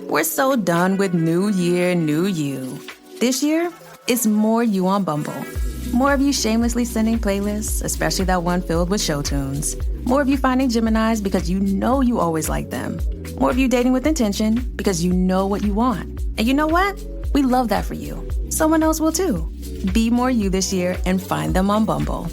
We're so done with new year, new you. This year, it's more you on Bumble. More of you shamelessly sending playlists, especially that one filled with show tunes. More of you finding Geminis because you know you always like them. More of you dating with intention because you know what you want. And you know what? We love that for you. Someone else will too. Be more you this year and find them on Bumble.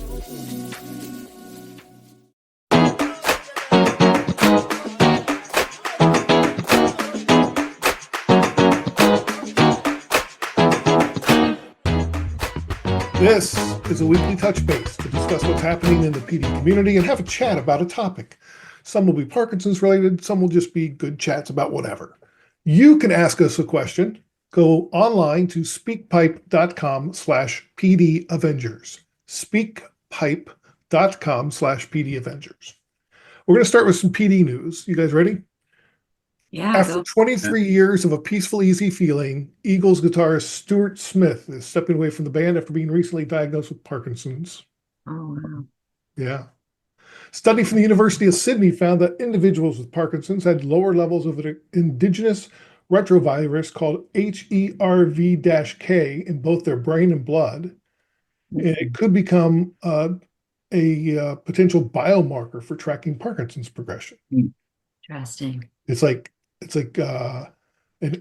This is a weekly touch base to discuss what's happening in the PD community and have a chat about a topic. Some will be Parkinson's related, some will just be good chats about whatever. You can ask us a question. Go online to speakpipe.com/PD Avengers. Speakpipe.com/PD Avengers. We're going to start with some PD news. You guys ready? Yeah. After 23 years of a peaceful, easy feeling, Eagles guitarist Stuart Smith is stepping away from the band after being recently diagnosed with Parkinson's. Oh, wow. Yeah. Study from the University of Sydney found that individuals with Parkinson's had lower levels of an indigenous retrovirus called HERV-K in both their brain and blood. And it could become a potential biomarker for tracking Parkinson's progression. Interesting. It's like an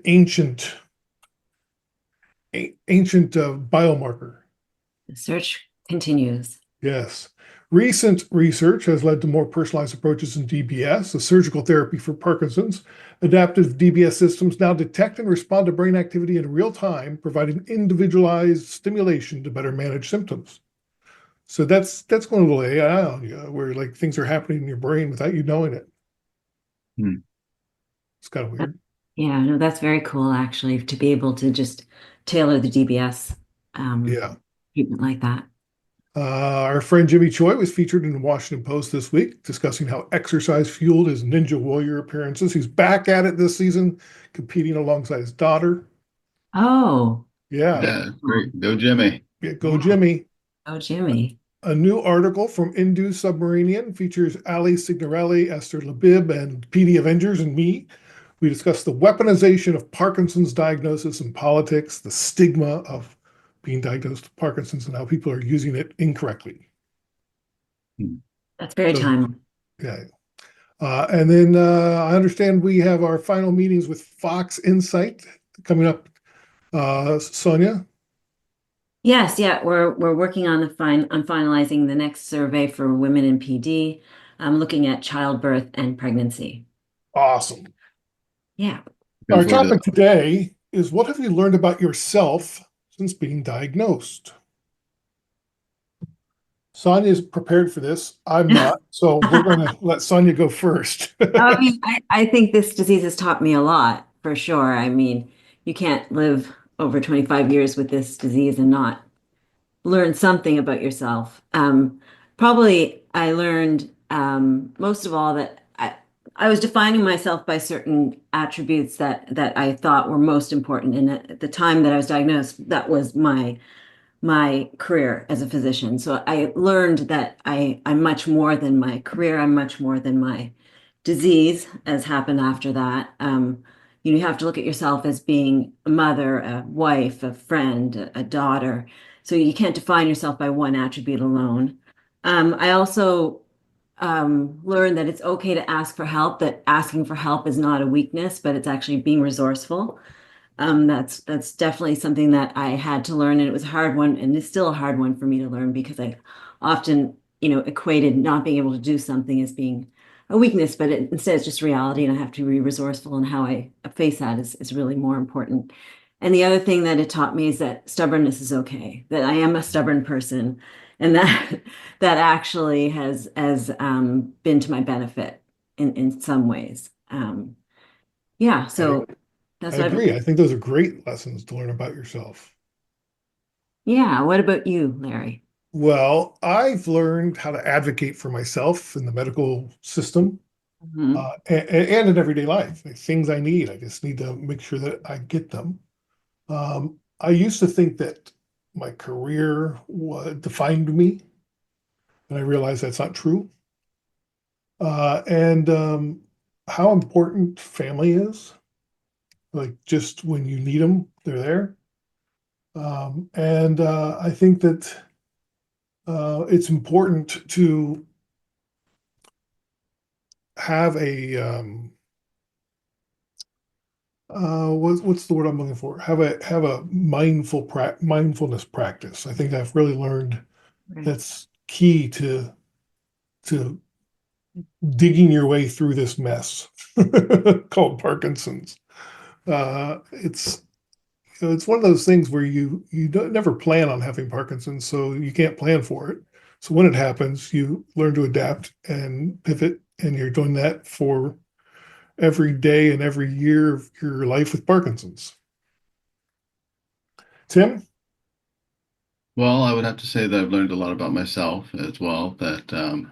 ancient biomarker. The search continues. Yes. Recent research has led to more personalized approaches in DBS, a surgical therapy for Parkinson's. Adaptive DBS systems now detect and respond to brain activity in real time, providing individualized stimulation to better manage symptoms. So that's going a little AI on you, where like things are happening in your brain without you knowing it. It's kind of weird. Yeah, no, that's very cool, actually, to be able to just tailor the DBS treatment like that. Our friend Jimmy Choi was featured in the Washington Post this week, discussing how exercise fueled his Ninja Warrior appearances. He's back at it this season, competing alongside his daughter. Oh. Yeah, great. Go Jimmy. Yeah, go Jimmy. Oh, Jimmy. A new article from Induced Submarinian features Ali Signorelli, Esther Labib, and PD Avengers and me. We discuss the weaponization of Parkinson's diagnosis in politics, the stigma of being diagnosed with Parkinson's, and how people are using it incorrectly. That's very timely. Yeah. And then I understand we have our final meetings with Fox Insight coming up. Sonia? Yes, yeah, we're working on finalizing the next survey for women in PD, looking at childbirth and pregnancy. Awesome. Yeah. Our topic today is, what have you learned about yourself since being diagnosed? Sonia is prepared for this. I'm not. So we're going to let Sonia go first. I mean, I think this disease has taught me a lot, for sure. I mean, you can't live over 25 years with this disease and not learn something about yourself. Probably I learned most of all that I was defining myself by certain attributes that I thought were most important. And at the time that I was diagnosed, that was my career as a physician. So I learned that I'm much more than my career. I'm much more than my disease, as happened after that. You have to look at yourself as being a mother, a wife, a friend, a daughter. So you can't define yourself by one attribute alone. I also learned that it's okay to ask for help, that asking for help is not a weakness, but it's actually being resourceful. That's definitely something that I had to learn, and it was a hard one, and it's still a hard one for me to learn, because I often, equated not being able to do something as being a weakness, but instead it's just reality, and I have to be resourceful, and how I face that is really more important. And the other thing that it taught me is that stubbornness is okay, that I am a stubborn person, and that actually has been to my benefit in some ways. Yeah, so that's I agree. I think those are great lessons to learn about yourself. Yeah. What about you, Larry? Well, I've learned how to advocate for myself in the medical system and in everyday life. Like, things I need, I just need to make sure that I get them. I used to think that my career defined me, and I realized that's not true. And how important family is. like just when you need them, they're there. And I think that it's important to have a what's the word I'm looking for? Have a mindfulness practice. I think I've really learned that's key to digging your way through this mess called Parkinson's. It's it's one of those things where you don't never plan on having Parkinson's, so you can't plan for it. So when it happens, you learn to adapt and pivot, and you're doing that for every day and every year of your life with Parkinson's. Tim? Well, I would have to say that I've learned a lot about myself as well. That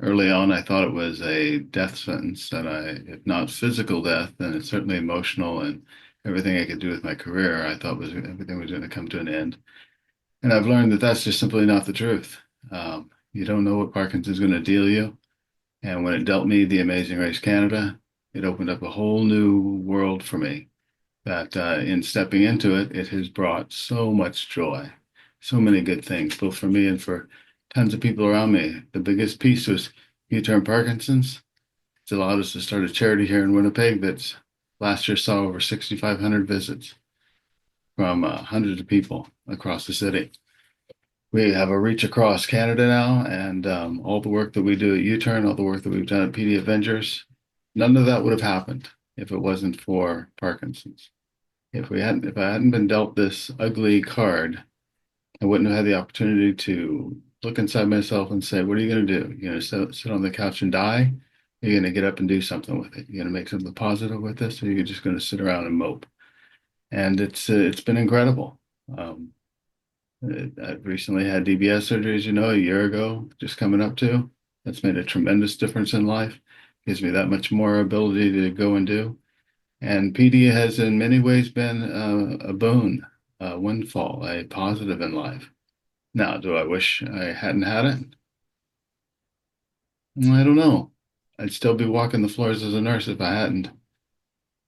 early on, I thought it was a death sentence, that if not physical death, then it's certainly emotional, and everything I could do with my career, I thought everything was going to come to an end. And I've learned that that's just simply not the truth. You don't know what Parkinson's going to deal you. And when it dealt me the Amazing Race Canada, it opened up a whole new world for me. That in stepping into it, it has brought so much joy, so many good things, both for me and for tons of people around me. The biggest piece was U-Turn Parkinson's. It's allowed us to start a charity here in Winnipeg that's last year saw over 6,500 visits from hundreds of people across the city. We have a reach across Canada now, and all the work that we do at U-Turn, all the work that we've done at PD Avengers, none of that would have happened if it wasn't for Parkinson's. If I hadn't been dealt this ugly card, I wouldn't have had the opportunity to look inside myself and say, what are you going to do? You're going to sit on the couch and die? You're going to get up and do something with it. You're going to make something positive with this, or you're just going to sit around and mope. And it's been incredible. I've recently had DBS surgery, as you know, a year ago, just coming up to. That's made a tremendous difference in life. Gives me that much more ability to go and do. And PD has in many ways been a boon, a windfall, a positive in life. Now, do I wish I hadn't had it? I don't know. I'd still be walking the floors as a nurse if I hadn't.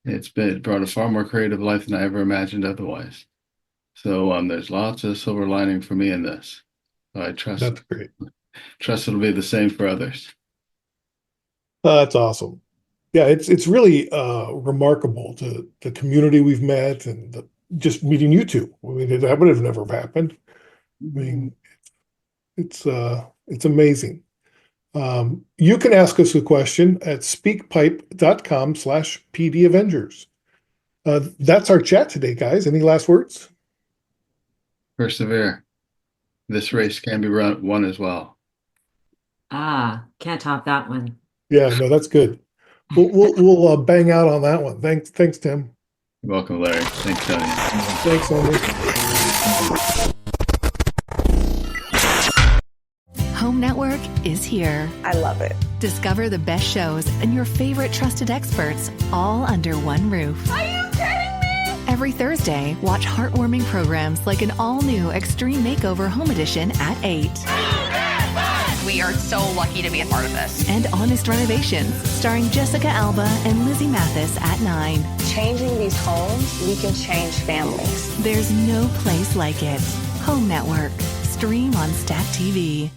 It brought a far more creative life than I ever imagined otherwise. So there's lots of silver lining for me in this. So I That's great. trust it'll be the same for others. That's awesome. Yeah, it's really remarkable, the community we've met, and just meeting you two. I mean, that would have never happened. I mean, it's amazing. You can ask us a question at speakpipe.com/PDAvengers. That's our chat today, guys. Any last words? Persevere. This race can be won as well. Can't top that one. Yeah, no, that's good. We'll bang out on that one. Thanks, Tim. You're welcome, Larry. Thanks, Sonia. Thanks, Sonia. Home Network is here. I love it. Discover the best shows and your favorite trusted experts all under one roof. Are you kidding me? Every Thursday, watch heartwarming programs like an all-new Extreme Makeover Home Edition at 8. We are so lucky to be a part of this. And Honest Renovations, starring Jessica Alba and Lizzie Mathis at 9. Changing these homes, we can change families. There's no place like it. Home Network. Stream on Stat TV.